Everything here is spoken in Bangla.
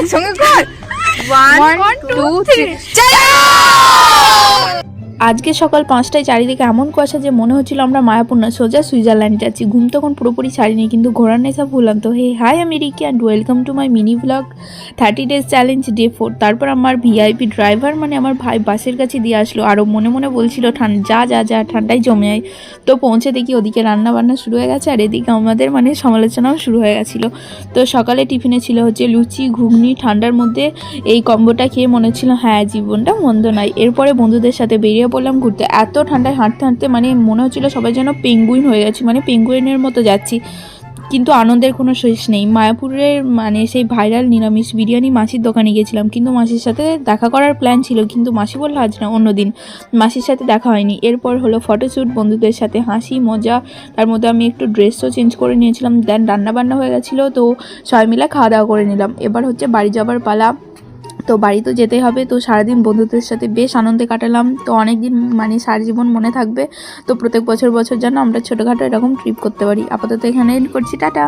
একসঙ্গে কর 1 2 3 চলো। আজকে সকাল 5টায় চারিদিকে এমন কুয়াশা যে মনে হচ্ছিল আমরা মায়াপুর না সোজা সুইজারল্যান্ডে যাচ্ছি। ঘুম তখন পুরোপুরি ছাড়িনি, কিন্তু ঘোরার নেশা ভুলাম তো। হে হাই আমি Ricky and welcome to my mini blog 30 days challenge day 4। তারপর আমার ভিআইপি ড্রাইভার মানে আমার ভাই বাসের কাছে দিয়ে আসলো, আরও মনে মনে বলছিল যা ঠান্ডায় জমে যায়। তো পৌঁছে দেখি ওদিকে রান্না বান্না শুরু হয়ে গেছে, আর এদিকে আমাদের মানে সমালোচনাও শুরু হয়ে গেছিলো। তো সকালে টিফিনে ছিল হচ্ছে লুচি ঘুগনি। ঠান্ডার মধ্যে এই কম্বোটা খেয়ে মনে হচ্ছিল হ্যাঁ জীবনটা মন্দ নয়। এরপরে বন্ধুদের সাথে বেরিয়ে পড়লাম ঘুরতে। এত ঠান্ডায় হাঁটতে হাঁটতে মানে মনে হচ্ছিল সবাই যেন পেঙ্গুইন হয়ে গেছে, মানে পেঙ্গুইনের মতো যাচ্ছি, কিন্তু আনন্দের কোনো শেষ নেই। মায়াপুরের মানে সেই ভাইরাল নিরামিষ বিরিয়ানি মাসির দোকানে গিয়েছিলাম, কিন্তু মাসির সাথে দেখা করার প্ল্যান ছিল, কিন্তু মাসি বললো আজ না অন্য দিন। মাসির সাথে দেখা হয়নি। এরপর হলো ফটোশ্যুট, বন্ধুদের সাথে হাসি মজা, তার মধ্যে আমি একটু ড্রেসও চেঞ্জ করে নিয়েছিলাম। দেন রান্নাবান্না হয়ে গেছিলো, তো সবাই মিলে খাওয়া দাওয়া করে নিলাম। এবার হচ্ছে বাড়ি যাবার পালা। তো বাড়ি তো যেতে হবে। তো সারাদিন বন্ধুদের সাথে বেশ আনন্দে কাটালাম। তো অনেক দিন মানে সারা জীবন মনে থাকবে। তো প্রত্যেক বছর যেন আমরা ছোটোখাটো এরকম ট্রিপ করতে পারি। আপাতত এখানে এন্ড করছি, টাটা।